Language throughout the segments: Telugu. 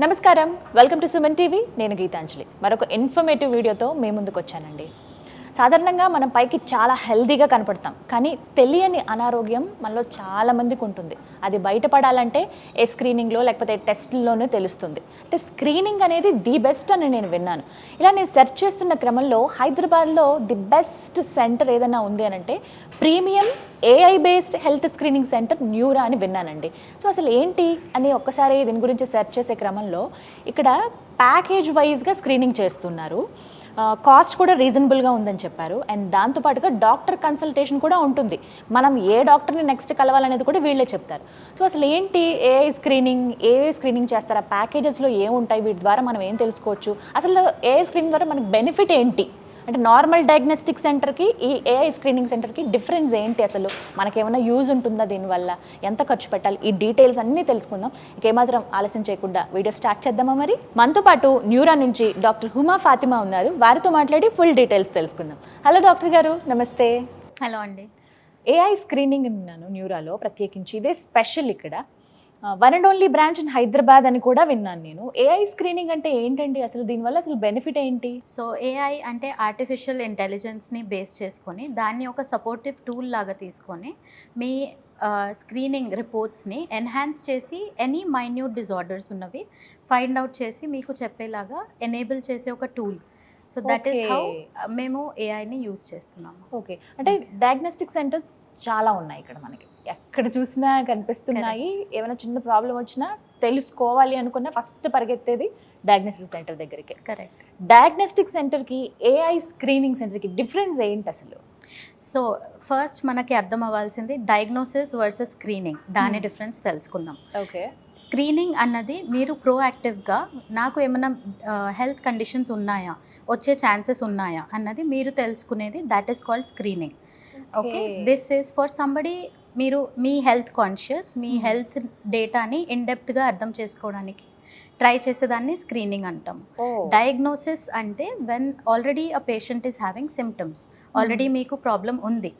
నమస్కారం, వెల్కమ్ టు సుమన్ టీవీ. నేను గీతాంజలి. మరొక ఇన్ఫర్మేటివ్ వీడియోతో మీ ముందుకు వచ్చానండి. సాధారణంగా మనం పైకి చాలా హెల్దీగా కనపడతాం, కానీ తెలియని అనారోగ్యం మనలో చాలా మందికి ఉంటుంది. అది బయటపడాలంటే ఏ స్క్రీనింగ్లో లేకపోతే టెస్ట్లోనే తెలుస్తుంది. అంటే స్క్రీనింగ్ అనేది ది బెస్ట్ అని నేను విన్నాను. ఇలా నేను సెర్చ్ చేస్తున్న క్రమంలో హైదరాబాద్లో ది బెస్ట్ సెంటర్ ఏదైనా ఉంది అని అంటే premium AI based health screening centre Nura అని విన్నానండి. సో అసలు ఏంటి అని ఒక్కసారి దీని గురించి సెర్చ్ చేసే క్రమంలో ఇక్కడ ప్యాకేజ్ వైజ్గా స్క్రీనింగ్ చేస్తున్నారు. కాస్ట్ కూడా రీజనబుల్గా ఉందని చెప్పారు. అండ్ దాంతోపాటుగా డాక్టర్ కన్సల్టేషన్ కూడా ఉంటుంది. మనం ఏ డాక్టర్ని నెక్స్ట్ కలవాలనేది కూడా వీళ్ళే చెప్తారు. సో అసలు ఏంటి AI స్క్రీనింగ్ చేస్తారు, ఆ ప్యాకేజెస్లో ఏముంటాయి, వీటి ద్వారా మనం ఏం తెలుసుకోవచ్చు, అసలు AI స్క్రీనింగ్ ద్వారా మనకు బెనిఫిట్ ఏంటి, అంటే నార్మల్ డయాగ్నోస్టిక్ సెంటర్కి ఈ AI స్క్రీనింగ్ సెంటర్కి డిఫరెన్స్ ఏంటి, అసలు మనకేమైనా యూజ్ ఉంటుందా, దీనివల్ల ఎంత ఖర్చు పెట్టాలి, ఈ డీటెయిల్స్ అన్నీ తెలుసుకుందాం. ఇంకేమాత్రం ఆలస్యం చేయకుండా వీడియో స్టార్ట్ చేద్దామా మరి. మనతో పాటు న్యూరా నుంచి డాక్టర్ హుమా ఫాతిమా ఉన్నారు. వారితో మాట్లాడి ఫుల్ డీటెయిల్స్ తెలుసుకుందాం. హలో డాక్టర్ గారు, నమస్తే. హలో అండి. AI స్క్రీనింగ్ విన్నాను న్యూరాలో, ప్రత్యేకించి ఇదే స్పెషల్ ఇక్కడ one and only branch in Hyderabad అని కూడా విన్నాను నేను. AI స్క్రీనింగ్ అంటే ఏంటండి, అసలు దీనివల్ల అసలు బెనిఫిట్ ఏంటి? సో AI అంటే ఆర్టిఫిషియల్ ఇంటెలిజెన్స్ని బేస్ చేసుకొని దాన్ని ఒక సపోర్టివ్ టూల్ లాగా తీసుకొని మీ స్క్రీనింగ్ రిపోర్ట్స్ని ఎన్హాన్స్ చేసి ఎనీ మైన్యూట్ డిజార్డర్స్ ఉన్నవి ఫైండ్ అవుట్ చేసి మీకు చెప్పేలాగా ఎనేబుల్ చేసే ఒక tool. So that is how మేము AIని యూజ్ చేస్తున్నాము. ఓకే, అంటే డయాగ్నోస్టిక్ సెంటర్స్ చాలా ఉన్నాయి ఇక్కడ, మనకి ఎక్కడ చూసినా కనిపిస్తున్నాయి. ఏమైనా చిన్న ప్రాబ్లం వచ్చినా తెలుసుకోవాలి అనుకున్నా ఫస్ట్ పరిగెత్తేది డయాగ్నోస్టిక్ సెంటర్ దగ్గరికి. కరెక్ట్. డయాగ్నోస్టిక్ సెంటర్కి AI స్క్రీనింగ్ సెంటర్కి డిఫరెన్స్ ఏంటి అసలు? సో ఫస్ట్ మనకి అర్థం అవ్వాల్సింది డయాగ్నోసిస్ వర్సెస్ స్క్రీనింగ్, దాని డిఫరెన్స్ తెలుసుకుందాం. ఓకే. స్క్రీనింగ్ అన్నది మీరు ప్రోయాక్టివ్గా నాకు ఏమైనా హెల్త్ కండిషన్స్ ఉన్నాయా, వచ్చే ఛాన్సెస్ ఉన్నాయా అన్నది మీరు తెలుసుకునేది, that is called screening. Okay, this is for somebody మీరు మీ హెల్త్ కాన్షియస్, మీ హెల్త్ డేటాని ఇన్డెప్త్గా అర్థం చేసుకోవడానికి ట్రై చేసేదాన్ని స్క్రీనింగ్ అంటాం. డయాగ్నోసిస్ అంటే when already a patient is having symptoms, already మీకు ప్రాబ్లం ఉంది,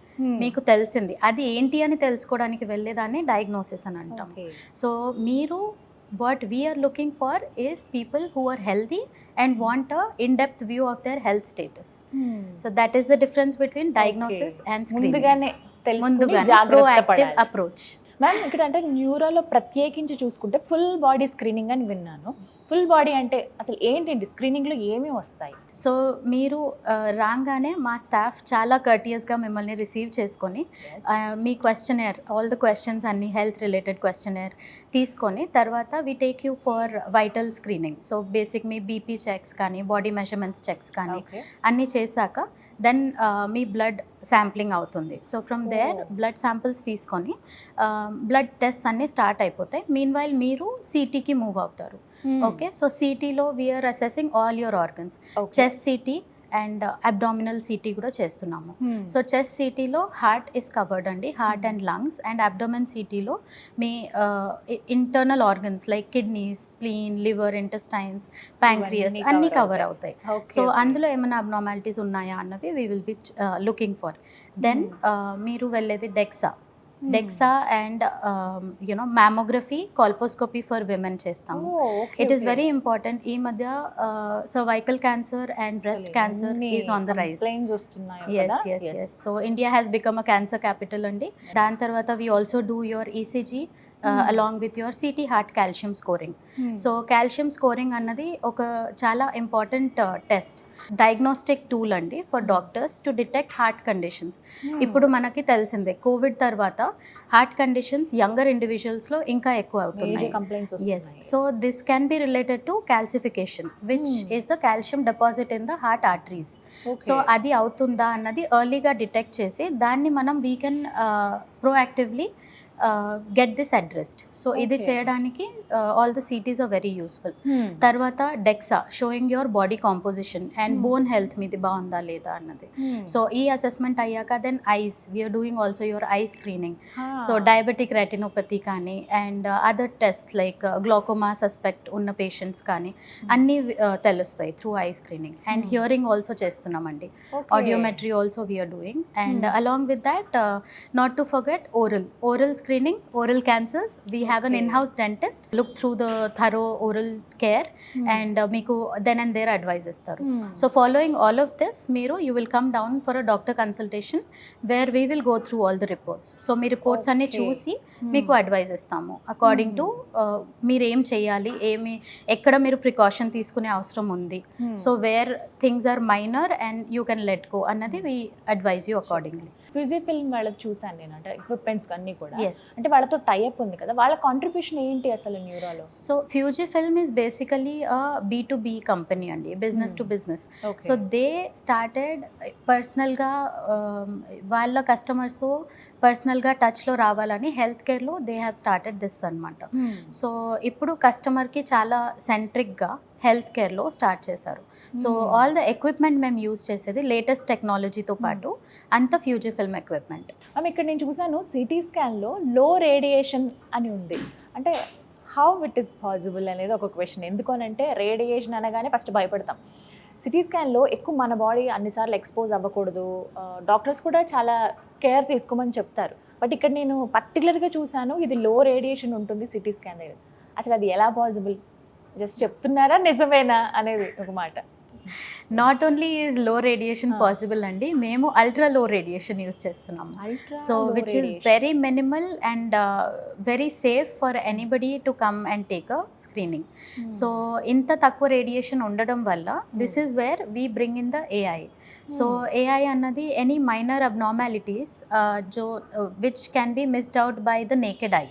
మీకు తెలిసింది, అది ఏంటి అని తెలుసుకోవడానికి వెళ్ళేదాన్ని డయాగ్నోసిస్ అని అంటాం. సో మీరు what we are looking for is people who are healthy and want a in-depth view of their health status. So that is the difference between diagnosis and screening. ముందుగానే proactive approach. మ్యామ్, ఇక్కడ అంటే న్యూరోలో ప్రత్యేకించి చూసుకుంటే ఫుల్ బాడీ స్క్రీనింగ్ అని విన్నాను. ఫుల్ బాడీ అంటే అసలు ఏంటండి, స్క్రీనింగ్లో ఏమేమి వస్తాయి? సో మీరు రాగానే మా స్టాఫ్ చాలా కర్టియస్గా మిమ్మల్ని రిసీవ్ చేసుకొని మీ క్వశ్చనర్, ఆల్ ద క్వశ్చన్స్ అన్ని హెల్త్ రిలేటెడ్ క్వశ్చనర్ తీసుకొని తర్వాత we take you for vital screening. So basic మీ BP చెక్స్ కానీ బాడీ మెజర్మెంట్స్ చెక్స్ కానీ అన్నీ చేశాక దెన్ మీ బ్లడ్ శాంప్లింగ్ అవుతుంది. So from there blood samples తీసుకొని బ్లడ్ టెస్ట్ అన్నీ స్టార్ట్ అయిపోతాయి. మీన్ వైల్ మీరు CTకి మూవ్ అవుతారు. ఓకే, సో CTలో we are assessing all your organs. Chest CT and abdominal CT కూడా చేస్తున్నాము. సో చెస్ట్ CTలో హార్ట్ ఇస్ కవర్డ్ అండి, heart and lungs. And abdomen CTలో మీ internal organs like kidneys, spleen, liver, intestines, pancreas అన్నీ కవర్ అవుతాయి. సో అందులో ఏమైనా అబ్నార్మాలిటీస్ ఉన్నాయా అన్నవి we will be looking for. Then మీరు వెళ్ళేది DEXA and you know mammography, colposcopy for women చేస్తాము. It is very important. ఈ మధ్య cervical cancer and breast cancer is on the rise. So India has become a cancer capital అండి. దాని తర్వాత we also do your ECG along with your CT heart calcium scoring. So calcium scoring అన్నది ఒక చాలా ఇంపార్టెంట్ టెస్ట్, డయాగ్నోస్టిక్ టూల్ అండి for doctors to detect heart conditions. ఇప్పుడు మనకి తెలిసిందే కోవిడ్ తర్వాత హార్ట్ కండిషన్స్ యంగర్ ఇండివిజువల్స్లో ఇంకా ఎక్కువ అవుతున్నాయి. Yes, so this can be related to calcification which is the calcium deposit in the heart arteries. So అది అవుతుందా అన్నది ఎర్లీగా డిటెక్ట్ చేసి దాన్ని మనం we can proactively get this addressed. So ఇది చేయడానికి all the CTs are very useful. తర్వాత DEXA showing your body composition and bone health మీది బాగుందా లేదా అన్నది. సో ఈ అసెస్మెంట్ అయ్యాక then eyes, we are doing also your eye screening. So diabetic retinopathy కానీ and other test like glaucoma suspect ఉన్న పేషెంట్స్ కానీ అన్నీ తెలుస్తాయి through eye screening. And hearing also చేస్తున్నామండి, audiometry also we are doing. And along with that not to forget oral screening, oral cancers. We have an Okay. in-house dentist look through the thorough oral care and మీకు then and there advice ఇస్తారు. So following all of this, you will come down for a doctor consultation where we will go through all the reports. So me reports అన్ని Okay. చూసి మీకు అడ్వైస్ ఇస్తాము అకార్డింగ్ టు మీరు ఏం చేయాలి, ఎక్కడ మీరు ప్రికాషన్ తీసుకునే అవసరం ఉంది. So where things are minor and you can let go అన్నది we advise you accordingly. Fujifilm వాళ్ళకి చూసాను నేను, అంటే ఎక్విప్మెంట్స్ అన్ని కూడా. Yes. అంటే వాళ్ళతో టైఅప్ ఉంది కదా, వాళ్ళ కాంట్రిబ్యూషన్ ఏంటి అసలు న్యూరోలో? So Fujifilm is basically B2B company అండి, business to business. So they started పర్సనల్గా వాళ్ళ కస్టమర్స్తో పర్సనల్గా టచ్లో రావాలని హెల్త్ కేర్లో దే హ్యావ్ స్టార్టెడ్ దిస్ అనమాట. సో ఇప్పుడు కస్టమర్కి చాలా సెంట్రిక్గా హెల్త్ కేర్లో స్టార్ట్ చేశారు. సో ఆల్ ద ఎక్విప్మెంట్ మేము యూజ్ చేసేది లేటెస్ట్ టెక్నాలజీతో పాటు అంత ఫ్యూజిఫిల్మ్ ఎక్విప్మెంట్. ఇక్కడ నేను చూసాను సిటీ స్కాన్లో లో రేడియేషన్ అని ఉంది. అంటే హౌ ఇట్ ఈస్ పాసిబుల్ అనేది ఒక క్వశ్చన్. ఎందుకనంటే రేడియేషన్ అనగానే ఫస్ట్ భయపడతాం. సిటీ స్కాన్లో ఎక్కువ మన బాడీ అన్నిసార్లు ఎక్స్పోజ్ అవ్వకూడదు, డాక్టర్స్ కూడా చాలా కేర్ తీసుకోమని చెప్తారు. బట్ ఇక్కడ నేను పర్టికులర్గా చూసాను ఇది లో రేడియేషన్ ఉంటుంది సిటీ స్కాన్ దగ్గర. అసలు అది ఎలా పాసిబుల్? జస్ట్ చెప్తున్నారా నిజమేనా అనేది ఒక మాట. Not only is low radiation possible అండి, మేము అల్ట్రా లో రేడియేషన్ యూజ్ చేస్తున్నాము. So which is very minimal and very safe for anybody to come and take a screening. So ఇంత తక్కువ రేడియేషన్ ఉండడం వల్ల this is where we bring in the AI. So AI అన్నది any minor abnormalities which can be missed out by the naked eye.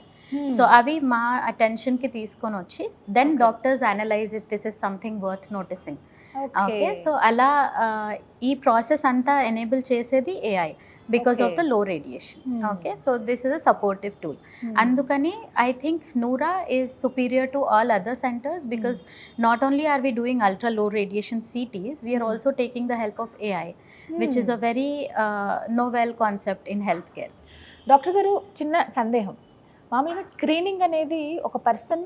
So అవి మా అటెన్షన్కి తీసుకొని వచ్చి then doctors analyse if this is something worth noticing. Okay, so అలా ఈ ప్రాసెస్ అంతా ఎనేబుల్ చేసేది AI because of the low radiation. Okay, so this is a supportive tool. అందుకని I think Nura is superior to all other centres because not only are we doing ultra low radiation CTs, we are also taking the help of AI, which is a very novel concept in healthcare. Doctor గారు, చిన్న సందేహం. మామూలుగా స్క్రీనింగ్ అనేది ఒక పర్సన్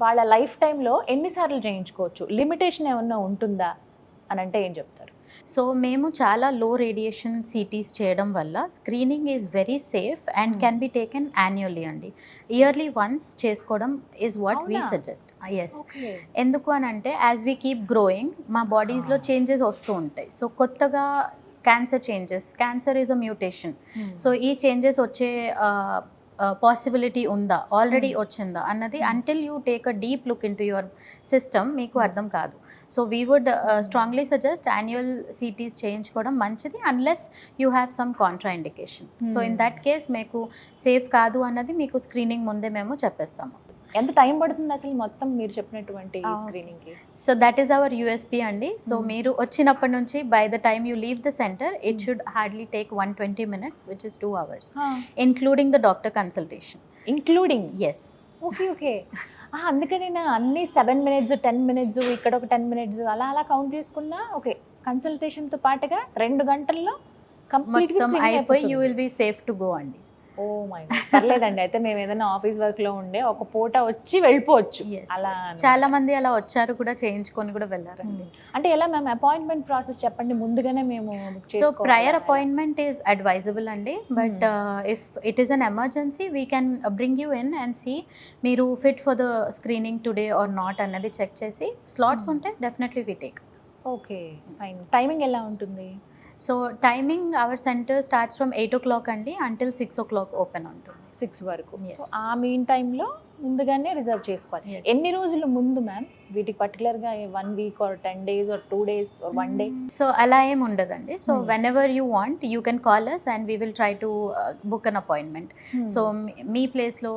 వాళ్ళ లైఫ్ టైంలో ఎన్నిసార్లు చేయించుకోవచ్చు? లిమిటేషన్ ఏమన్నా ఉంటుందా అని అంటే ఏం చెప్తారు? సో మేము చాలా లో రేడియేషన్ CTs చేయడం వల్ల screening is very safe and can be taken annually అండి. ఇయర్లీ వన్స్ చేసుకోవడం is what we suggest. Yes, ఎందుకు అని అంటే యాజ్ వీ కీప్ గ్రోయింగ్ మా బాడీస్లో చేంజెస్ వస్తూ ఉంటాయి. సో కొత్తగా cancer is a mutation. So ఈ చేంజెస్ వచ్చే పాసిబిలిటీ ఉందా, ఆల్రెడీ వచ్చిందా అన్నది until you take a deep look into your system మీకు అర్థం కాదు. So we would strongly suggest annual CTs చేయించుకోవడం మంచిది unless you have some contraindication. So in that case మీకు సేఫ్ కాదు అన్నది మీకు స్క్రీనింగ్ ముందే మేము చెప్పేస్తాము. ఎంత టైం పడుతుంది అసలు మొత్తం మీరు చెప్పినటువంటి స్క్రీనింగ్కి? So that is our USP అండి. సో మీరు వచ్చినప్పటి నుంచి by the time you leave the centre it should hardly take 120 minutes which is 2 hours including the doctor consultation. Including? Yes. Okay. అందుకని నేను అన్ని 7 minutes 10 minutes ఇక్కడ ఒక 10 minutes అలా కౌంట్ చేసుకున్నా ఓకే, కన్సల్టేషన్తో పాటుగా 2 గంటల్లో కంప్లీట్గా మొత్తం అయిపోయి you will be safe to go అండి. ఓ మై గాడ్, పర్లేదండి. అయితే మేము ఏదైనా ఆఫీస్ వర్క్లో ఉండే ఒక పూట వచ్చి వెళ్ళిపోవచ్చు అలా. చాలా మంది అలా వచ్చారు కూడా, చేయించుకొని కూడా వెళ్ళారండి. అంటే ఎలా మ్యామ్ అపాయింట్మెంట్ ప్రాసెస్ చెప్పండి, ముందుగానే మేము? So prior appointment is advisable అండి, but if it is an emergency we can bring you in and see మీరు fit for the screening today or not అన్నది చెక్ చేసి స్లాట్స్ ఉంటే definitely we take. Okay, fine. Timing ఎలా ఉంటుంది? So timing our centre starts from 8 o'clock అండి అంటిల్ 6 o'clock ఓపెన్ ఉంటుంది. 6 వరకు. ఆ మీన్ టైంలో ముందుగానే రిజర్వ్ చేసుకోవాలి. ఎన్ని రోజుల ముందు మ్యామ్ వీటికి పర్టికులర్గా? 1 week or 10 days or 2 days or 1 day? So అలా ఏం ఉండదండి. So whenever you want you can call us and we will try to book an appointment. So మీ ప్లేస్లో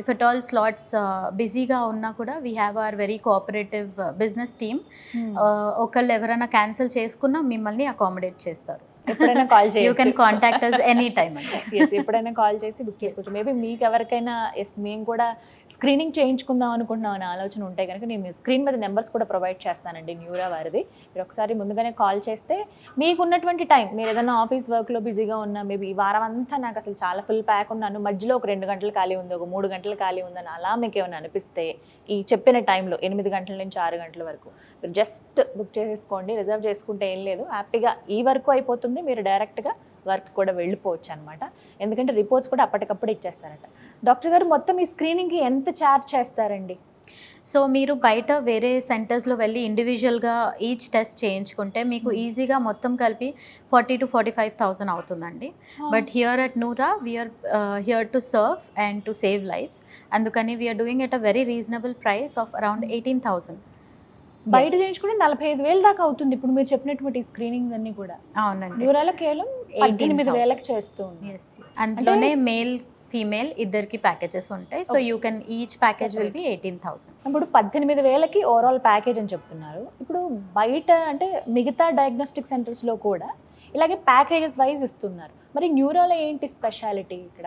ఇఫ్ ఎట్ ఆల్ స్లాట్స్ బిజీగా ఉన్నా కూడా we have our very cooperative business team. ఒకళ్ళు ఎవరైనా క్యాన్సిల్ చేసుకున్నా మిమ్మల్ని అకామిడేట్ చేస్తారు. ఎప్పుడైనా కాల్ చేసి you can contact us any time అండి. ఎప్పుడైనా కాల్ చేసి బుక్ చేసుకోవచ్చు. మేబీ మీకు ఎవరికైనా మేము కూడా స్క్రీనింగ్ చేయించుకుందాం అనుకుంటున్నాం అనే ఆలోచన ఉంటే కనుక నేను స్క్రీన్ మీద నెంబర్స్ కూడా ప్రొవైడ్ చేస్తానండి న్యూరా వారిది. మీరు ఒకసారి ముందుగానే కాల్ చేస్తే మీకు ఉన్నటువంటి టైం, మీరు ఏదైనా ఆఫీస్ వర్క్లో బిజీగా ఉన్నా, మేబీ ఈ వారం అంతా నాకు అసలు చాలా ఫుల్ ప్యాక్ ఉన్నాను, మధ్యలో ఒక 2 గంటలు ఖాళీ ఉంది, ఒక 3 గంటలు ఖాళీ ఉందని అలా మీకు ఏమైనా అనిపిస్తే ఈ చెప్పిన టైంలో 8 గంటల నుంచి 6 గంటల వరకు మీరు జస్ట్ బుక్ చేసేసుకోండి. రిజర్వ్ చేసుకుంటే ఏం లేదు, హ్యాపీగా ఈ వరకు అయిపోతుంది, మీరు డైరెక్ట్గా వర్క్ కూడా వెళ్ళిపోవచ్చు అనమాట. ఎందుకంటే రిపోర్ట్స్ కూడా అప్పటికప్పుడు ఇచ్చేస్తారట. డాక్టర్ గారు మొత్తం ఈ స్క్రీనింగ్కి ఎంత ఛార్జ్ చేస్తారండి? సో మీరు బయట వేరే సెంటర్స్లో వెళ్ళి ఇండివిజువల్గా ఈచ్ టెస్ట్ చేయించుకుంటే మీకు ఈజీగా మొత్తం కలిపి 40,000 to 45,000 అవుతుందండి. But here at Nura we are here to serve and to save lives. అందుకని we are doing at a very reasonable price of around 18,000. బయట చేయించుకుంటే 45,000 దాకా అవుతుంది ఇప్పుడు మీరు చెప్పినటువంటి స్క్రీనింగ్ అన్ని కూడా. అవునండి. న్యూరాలో కేవలం 18,000 చేస్తూ ఉంది. అందులోనే మేల్ ఫీమేల్ ఇద్దరికి ప్యాకేజెస్ ఉంటాయి. So you can each package will be 18,000. ఇప్పుడు 18,000కి ఓవరాల్ ప్యాకేజ్ అని చెప్తున్నారు. ఇప్పుడు బయట అంటే మిగతా డయాగ్నోస్టిక్ సెంటర్స్లో కూడా ఇలాగే ప్యాకేజెస్ వైజ్ ఇస్తున్నారు. మరి న్యూరోలో ఏంటి స్పెషాలిటీ ఇక్కడ?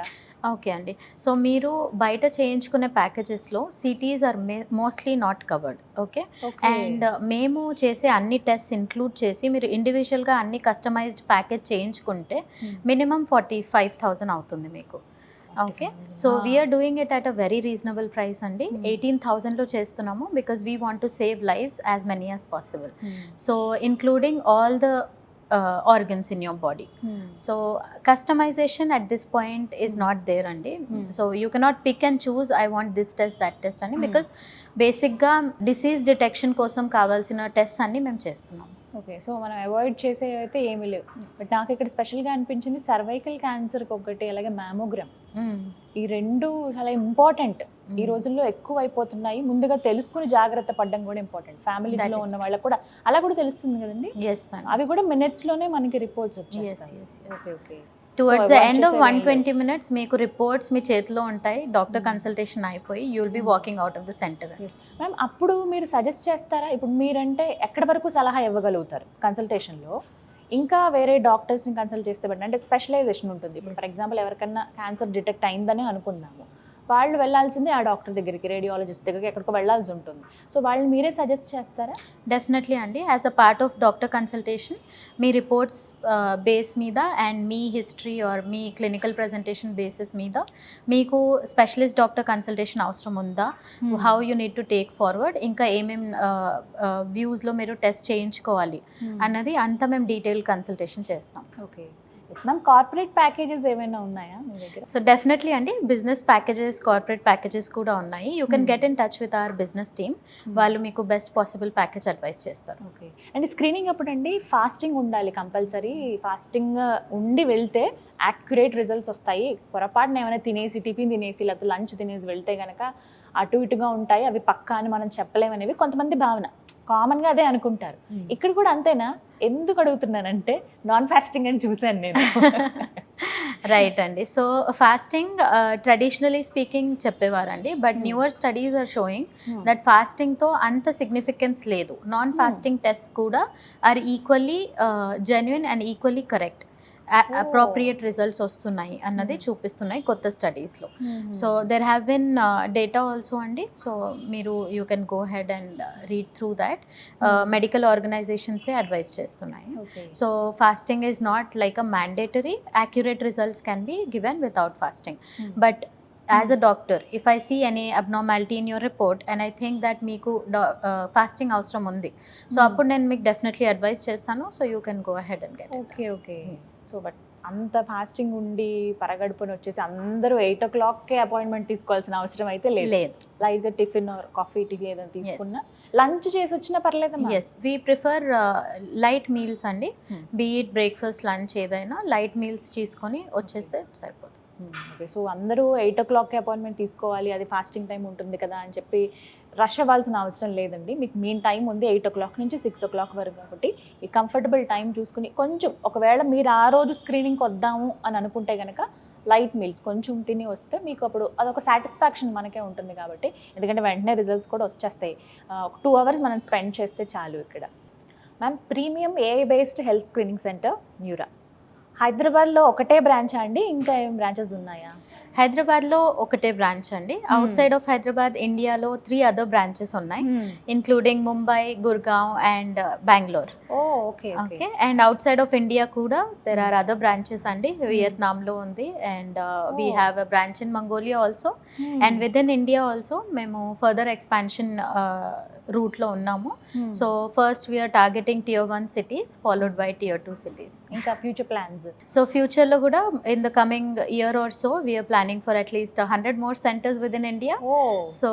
ఓకే అండి. సో మీరు బయట చేయించుకునే ప్యాకేజెస్లో cities are mostly not covered. Okay. And మేము చేసే అన్ని టెస్ట్ ఇంక్లూడ్ చేసి మీరు ఇండివిజువల్గా అన్ని కస్టమైజ్డ్ ప్యాకేజ్ చేయించుకుంటే మినిమం 45,000 అవుతుంది మీకు. Okay. So we're doing it at a very reasonable price అండి. 18,000లో చేస్తున్నాము because we want to save lives as many as possible. So including all the organs in your body. So customization at this point is not there andi. So you cannot pick and choose I want this test that test ani because basic ga disease detection kosam kavalsina tests anni mem chestunnam. Okay. So మనం అవాయిడ్ చేసే అయితే ఏమీ లేవు. బట్ నాకు ఇక్కడ స్పెషల్గా అనిపించింది సర్వైకల్ క్యాన్సర్కి ఒకటి, అలాగే మ్యామోగ్రామ్. ఈ రెండు చాలా ఇంపార్టెంట్. ఈ రోజుల్లో ఎక్కువ అయిపోతున్నాయి. ముందుగా తెలుసుకుని జాగ్రత్త పడడం కూడా ఇంపార్టెంట్. ఫ్యామిలీస్లో ఉన్న వాళ్ళకి కూడా అలా కూడా తెలుస్తుంది కదండి. అవి కూడా మినిట్స్లోనే మనకి రిపోర్ట్స్ వచ్చేస్తాయి. Okay okay. Towards the end of 120 minutes మీకు రిపోర్ట్స్ మీ చేతిలో ఉంటాయి. డాక్టర్ కన్సల్టేషన్ అయిపోయి you will be walking out of the centre. Ma'am అప్పుడు మీరు సజెస్ట్ చేస్తారా? ఇప్పుడు మీరంటే ఎక్కడి వరకు సలహా ఇవ్వగలుగుతారు కన్సల్టేషన్లో? ఇంకా వేరే డాక్టర్స్ని కన్సల్ట్ చేస్తే బట్టి అంటే స్పెషలైజేషన్ ఉంటుంది. ఇప్పుడు ఫర్ ఎగ్జాంపుల్ ఎవరికన్నా క్యాన్సర్ డిటెక్ట్ అయిందని అనుకుందాము, వాళ్ళు వెళ్ళాల్సింది ఆ డాక్టర్ దగ్గరికి, రేడియాలజిస్ట్ దగ్గరికి, ఎక్కడికో వెళ్ళాల్సి ఉంటుంది. సో వాళ్ళని మీరే సజెస్ట్ చేస్తారా? డెఫినెట్లీ అండి. As a part of doctor consultation మీ రిపోర్ట్స్ బేస్ మీద అండ్ మీ హిస్టరీ ఆర్ మీ క్లినికల్ ప్రజెంటేషన్ బేసిస్ మీద మీకు స్పెషలిస్ట్ డాక్టర్ కన్సల్టేషన్ అవసరం ఉందా, how you need to take forward, ఇంకా ఏమేం వ్యూస్లో మీరు టెస్ట్ చేయించుకోవాలి అన్నది అంతా మేము డీటెయిల్ కన్సల్టేషన్ చేస్తాం. Okay ma'am. కార్పొరేట్ ప్యాకేజెస్ ఏమైనా ఉన్నాయా మీ దగ్గర? సో డెఫినెట్లీ అండి. బిజినెస్ ప్యాకేజెస్, కార్పొరేట్ ప్యాకేజెస్ కూడా ఉన్నాయి. You can get in touch with our business team. వాళ్ళు మీకు బెస్ట్ పాసిబుల్ ప్యాకేజ్ అడ్వైస్ చేస్తారు. ఓకే. అండ్ స్క్రీనింగ్ అప్పుడు అండి ఫాస్టింగ్ ఉండాలి కంపల్సరీ. ఫాస్టింగ్ ఉండి వెళ్తే యాక్యురేట్ రిజల్ట్స్ వస్తాయి. పొరపాటున ఏమైనా టిఫిన్ తినేసి లేకపోతే లంచ్ తినేసి వెళ్తే కనుక అటు ఇటుగా ఉంటాయి, అవి పక్కా అని మనం చెప్పలేమనేవి కొంతమంది భావన. కామన్గా అదే అనుకుంటారు. ఇక్కడ కూడా అంతేనా? ఎందుకు అడుగుతున్నానంటే నాన్ ఫాస్టింగ్ అని చూశాను నేను. రైట్ అండి. సో ఫాస్టింగ్ ట్రెడిషనలీ స్పీకింగ్ చెప్పేవారండి. But newer studies are showing that ఫాస్టింగ్తో అంత సిగ్నిఫికెన్స్ లేదు. నాన్ ఫాస్టింగ్ టెస్ట్ కూడా are equally genuine and equally correct. Appropriate results వస్తున్నాయి అన్నది చూపిస్తున్నాయి కొత్త స్టడీస్లో. So there have been data also అండి. సో మీరు you can go head and read through that. Medical ఆర్గనైజేషన్సే అడ్వైస్ చేస్తున్నాయి. So fasting is not like a mandatory. Accurate results can be given without fasting. But as a doctor, if I see any abnormality in your report and I think that meeku fasting avasram undi, so appudu nenu meeku definitely advise chestanu. So you can go ahead and get it. Okay. So but అంత ఫాస్టింగ్ ఉండి పరగడుపుని వచ్చేసి అందరూ 8 o'clockకే అపాయింట్మెంట్ తీసుకోవాల్సిన అవసరం అయితే లేదు. లైట్గా టిఫిన్ కాఫీ టీ ఏదైనా తీసుకున్నా, లంచ్ చేసి వచ్చినా పర్లేదు. Yes, we prefer light meals అండి. బీ ఇట్ బ్రేక్ఫాస్ట్, లంచ్ ఏదైనా లైట్ మీల్స్ తీసుకొని వచ్చేస్తే సరిపోతుంది. ఓకే. సో అందరూ 8 o'clockకే అపాయింట్మెంట్ తీసుకోవాలి, అది ఫాస్టింగ్ టైం ఉంటుంది కదా అని చెప్పి రష్ అవ్వాల్సిన అవసరం లేదండి. మీకు మెయిన్ టైం ఉంది 8 o'clock నుంచి 6 o'clock వరకు. కాబట్టి ఈ కంఫర్టబుల్ టైం చూసుకుని కొంచెం ఒకవేళ మీరు ఆ రోజు స్క్రీనింగ్కి వద్దాము అని అనుకుంటే కనుక లైట్ మీల్స్ కొంచెం తిని వస్తే మీకు అప్పుడు అదొక సాటిస్ఫాక్షన్ మనకే ఉంటుంది. కాబట్టి ఎందుకంటే వెంటనే రిజల్ట్స్ కూడా వచ్చేస్తాయి. ఒక 2 hours మనం స్పెండ్ చేస్తే చాలు ఇక్కడ. Ma'am, premium AI based health screening centre Nura హైదరాబాద్లో ఒకటే బ్రాంచ్ అండి, ఇంకా ఏం బ్రాంచెస్ ఉన్నాయా? హైదరాబాద్లో ఒకటే బ్రాంచ్ అండి. అవుట్ సైడ్ ఆఫ్ హైదరాబాద్ ఇండియాలో 3 other బ్రాంచెస్ ఉన్నాయి, including Mumbai, Gurgaon and Bengaluru. Okay. And outside of India కూడా దెర్ ఆర్ అదర్ బ్రాంచెస్ అండి. వియత్నాంలో ఉంది and we have a branch in Mongolia also. And with in India also మేము ఫర్దర్ ఎక్స్పాన్షన్ రూట్లో ఉన్నాము. So first we're targeting Tier 1 cities followed by Tier 2 cities. ఇంకా ఫ్యూచర్ ప్లాన్స్? సో ఫ్యూచర్లో కూడా in the coming year or so we're planning for at least 100 more centers within India. Oh So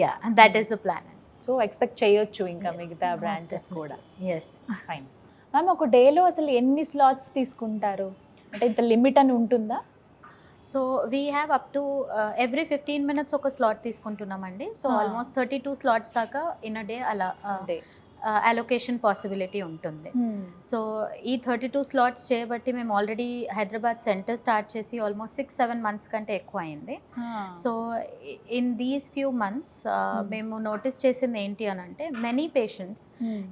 yeah, that is the plan. So expect చేయొచ్చు ఇంకా Yes, మిగతా most బ్రాంచెస్ definitely. కూడా. Yes. ఫైన్ మ్యామ్, ఒక డేలో అసలు ఎన్ని స్లాట్స్ తీసుకుంటారు? అంటే ఇంత లిమిట్ అని ఉంటుందా? So we have up to every 15 minutes ఒక స్లాట్ తీసుకుంటున్నామండి. So Ah. ఆల్మోస్ట్ 32 slots దాకా ఇన్ అ డే అలా అంటే అలొకేషన్ పాసిబిలిటీ ఉంటుంది. సో ఈ 32 slots చేయబట్టి మేము ఆల్రెడీ హైదరాబాద్ సెంటర్ స్టార్ట్ చేసి ఆల్మోస్ట్ 6-7 months కంటే ఎక్కువ అయింది. So in these few months మేము నోటీస్ చేసింది ఏంటి అని అంటే many patients,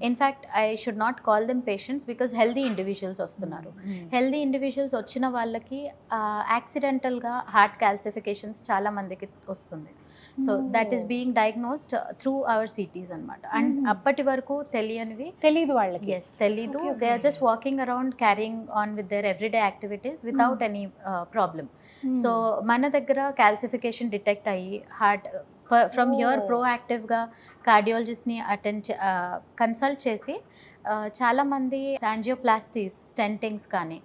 in fact I should not call them patients because healthy individuals వస్తున్నారు. హెల్దీ ఇండివిజువల్స్ వచ్చిన వాళ్ళకి యాక్సిడెంటల్గా హార్ట్ క్యాల్సిఫికేషన్స్ చాలా మందికి వస్తుంది. So that is being diagnosed through our CTs అనమాట. అండ్ అప్పటి వరకు తెలియనివి తెలీదు వాళ్ళకి. ఎస్ తెలీదు. They are just walking around carrying on with their everyday activities without any problem. So మన దగ్గర క్యాల్సిఫికేషన్ డిటెక్ట్ అయ్యి హార్ట్ ఫ్రమ్ హియర్ ప్రోయాక్టివ్గా కార్డియాలజిస్ట్ని కన్సల్ట్ చేసి చాలామంది యాంజియోప్లాస్టీస్, స్టెంటింగ్స్ కానీ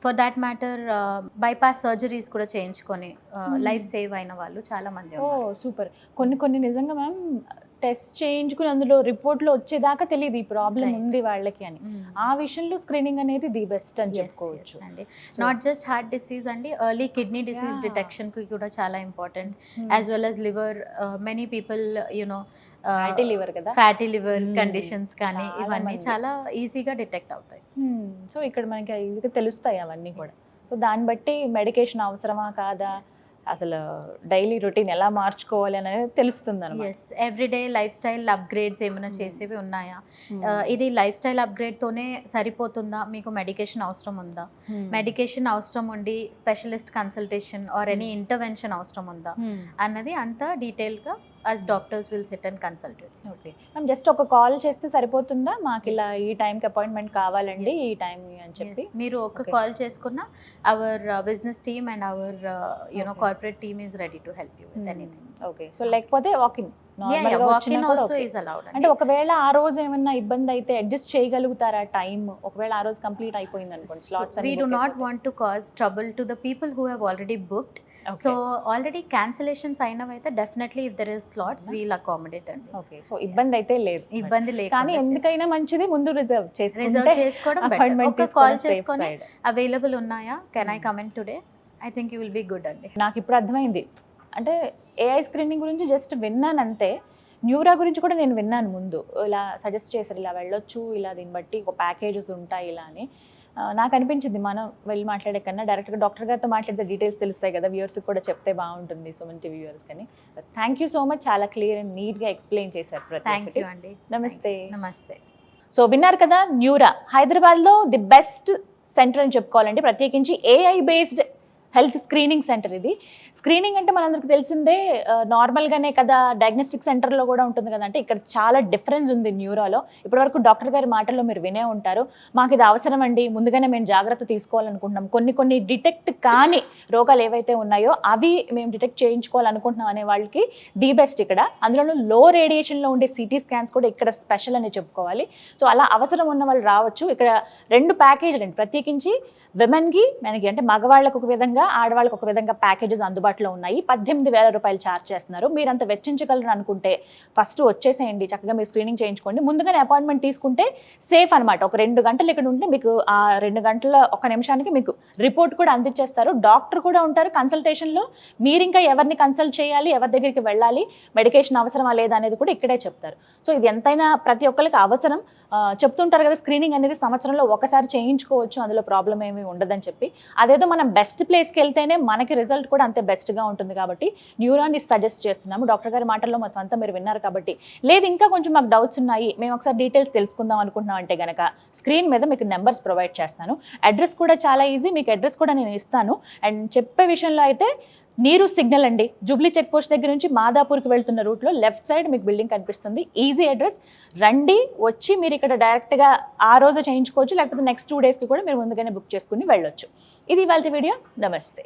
for that matter bypass surgeries కూడా చేయించుకొని లైఫ్ సేవ్ అయిన వాళ్ళు చాలామంది. ఓ సూపర్. కొన్ని నిజంగా మ్యామ్ టెస్ట్ చేయించుకుని అందులో రిపోర్ట్లో వచ్చేదాకా తెలియదు ఈ ప్రాబ్లం ఉంది వాళ్ళకి అని. ఆ విషయంలో స్క్రీనింగ్ అనేది ది బెస్ట్ అని చెప్పుకోవచ్చు అండి. నాట్ జస్ట్ హార్ట్ డిసీజ్ అండి, ఎర్లీ కిడ్నీ డిసీజ్ డిటెక్షన్కి కూడా చాలా important, as well as liver. Many people you know fatty liver కదా, ఫ్యాటీ లివర్ కండిషన్స్ కానీ ఇవన్నీ చాలా ఈజీగా డిటెక్ట్ అవుతాయి. సో ఇక్కడ మనకి ఈజీగా తెలుస్తాయి అవన్నీ కూడా. సో దాన్ని బట్టి మెడికేషన్ అవసరమా కాదా, అసలు డైలీ రొటీన్ ఎలా మార్చుకోవాలి అనేది తెలుస్తుంది అనమాట. Yes, everyday lifestyle upgrades ఏమైనా చేసేవి ఉన్నాయా, ఇది లైఫ్ స్టైల్ అప్గ్రేడ్తోనే సరిపోతుందా, మీకు మెడికేషన్ అవసరం ఉందా, మెడికేషన్ అవసరం ఉండి specialist consultation or any intervention అవసరం ఉందా అన్నది అంతా డీటెయిల్గా as doctors will sit and consult with you. Okay ma'am, just ఒక కాల్ చేస్తే సరిపోతుందా, మాకు ఇలా ఈ టైంకి అపాయింట్మెంట్ కావాలండి ఈ టైం అని చెప్పి? మీరు ఒక కాల్ చేసుకున్న our business team and hour you know corporate team is ready to help you with anything. Okay, so లేకపోతే వాకింగ్ అంటే ఒకవేళ ఆ రోజు ఏమన్నా ఇబ్బంది అయితే అడ్జస్ట్ చేయగలుగుతారా టైం? ఒకవేళ ఆ రోజు కంప్లీట్ అయిపోయింది అనుకోండి slots, we do not want to cause trouble to the people who have already booked. So already cancellations అయినవైతే definitely if there is slots we'll accommodate అండి. ఓకే, సో ఇబ్బంది అయితే లేదు, ఇబ్బంది లేదు. కానీ ఎందుకైనా మంచిది ముందు రిజర్వ్ చేసుకోవడం బెటర్. ఒక కాల్ చేసుకొని అవైలబుల్ ఉన్నాయా, can I come in today, I think you will be good అండి. నాకు ఇప్పుడు అర్థమైంది. అంటే ఏఐ స్క్రీనింగ్ గురించి జస్ట్ విన్నాను అంతే, న్యూరా గురించి కూడా నేను విన్నాను ముందు. ఇలా సజెస్ట్ చేశారు, ఇలా వెళ్ళొచ్చు, ఇలా దీన్ని బట్టి ఒక ప్యాకేజెస్ ఉంటాయి ఇలా అని. నాకు అనిపించింది మనం వెళ్ళి మాట్లాడే కన్నా డైరెక్ట్గా డాక్టర్ గారితో మాట్లాడితే డీటెయిల్స్ తెలుస్తాయి కదా, వ్యూవర్స్కి కూడా చెప్తే బాగుంటుంది సుమన్ టీవీ వ్యూవర్స్. కానీ థ్యాంక్ యూ సో మచ్, చాలా క్లియర్ అండ్ నీట్గా ఎక్స్ప్లెయిన్ చేశారు. థ్యాంక్ యూ అండి. నమస్తే. నమస్తే. సో విన్నారు కదా, న్యూరా హైదరాబాద్లో ది బెస్ట్ సెంటర్ అని చెప్పుకోవాలండి. ప్రత్యేకించి AI based health screening centre ఇది. స్క్రీనింగ్ అంటే మనందరికి తెలిసిందే నార్మల్గానే కదా, డయాగ్నోస్టిక్ సెంటర్లో కూడా ఉంటుంది కదా. అంటే ఇక్కడ చాలా డిఫరెన్స్ ఉంది న్యూరాలో. ఇప్పటివరకు డాక్టర్ గారి మాటల్లో మీరు వినే ఉంటారు, మాకు ఇది అవసరం అండి, ముందుగానే మేము జాగ్రత్త తీసుకోవాలనుకుంటున్నాం, కొన్ని డిటెక్ట్ కాని రోగాలు ఏవైతే ఉన్నాయో అవి మేము డిటెక్ట్ చేయించుకోవాలనుకుంటున్నాం అనే వాళ్ళకి ది బెస్ట్ ఇక్కడ. అందులోనూ లో రేడియేషన్లో ఉండే సిటీ స్కాన్స్ కూడా ఇక్కడ స్పెషల్ అని చెప్పుకోవాలి. సో అలా అవసరం ఉన్న వాళ్ళు రావచ్చు. ఇక్కడ 2 ప్యాకేజీలు అండి, ప్రత్యేకించి విమెన్కి మనకి అంటే మగవాళ్ళకు ఒక విధంగా, ఆడవాళ్ళకి ఒక విధంగా ప్యాకేజెస్ అందుబాటులో ఉన్నాయి. 18,000 రూపాయలు ఛార్జ్ చేస్తున్నారు. మీరు అంత వెచ్చించగలరు అనుకుంటే ఫస్ట్ వచ్చేసేయండి, చక్కగా మీరు స్క్రీనింగ్ చేయించుకోండి. ముందుగానే అపాయింట్మెంట్ తీసుకుంటే సేఫ్ అనమాట. ఒక 2 గంటలు ఇక్కడ ఉంటే మీకు ఆ 2 గంటల 1 నిమిషానికి మీకు రిపోర్ట్ కూడా అందించేస్తారు. డాక్టర్ కూడా ఉంటారు కన్సల్టేషన్లో. మీరు ఇంకా ఎవరిని కన్సల్ట్ చేయాలి, ఎవరి దగ్గరికి వెళ్ళాలి, మెడికేషన్ అవసరమా లేదా అనేది కూడా ఇక్కడే చెప్తారు. సో ఇది ఎంతైనా ప్రతి ఒక్కరికి అవసరం. చెప్తుంటారు కదా, స్క్రీనింగ్ అనేది సంవత్సరంలో ఒకసారి చేయించుకోవచ్చు, అందులో ప్రాబ్లం ఏమీ ఉండదని చెప్పి. అదేదో మనం బెస్ట్ ప్లేస్కి వెళ్తేనే మనకి రిజల్ట్ కూడా అంతే బెస్ట్గా ఉంటుంది. కాబట్టి న్యూరాన్ని సజెస్ట్ చేస్తున్నాము. డాక్టర్ గారి మాటల్లో మొత్తం అంతా మీరు విన్నారు కాబట్టి. లేదు ఇంకా కొంచెం మాకు డౌట్స్ ఉన్నాయి, మేము ఒకసారి డీటెయిల్స్ తెలుసుకుందాం అనుకుంటున్నాం అంటే కనుక స్క్రీన్ మీద మీకు నెంబర్స్ ప్రొవైడ్ చేస్తాను. అడ్రస్ కూడా చాలా ఈజీ, మీకు అడ్రస్ కూడా నేను ఇస్తాను. అండ్ చెప్పే విషయంలో అయితే నీరు సిగ్నల్ అండి, జూబ్లీ చెక్ పోస్ట్ దగ్గర నుంచి మాదాపూర్కి వెళ్తున్న రూట్లో లెఫ్ట్ సైడ్ మీకు బిల్డింగ్ కనిపిస్తుంది. Easy address. రండి, వచ్చి మీరు ఇక్కడ డైరెక్ట్గా ఆ రోజు చేయించుకోవచ్చు, లేకపోతే నెక్స్ట్ 2 డేస్కి కూడా మీరు ముందుగానే బుక్ చేసుకుని వెళ్ళొచ్చు. ఇది ఇవాళ వీడియో. నమస్తే.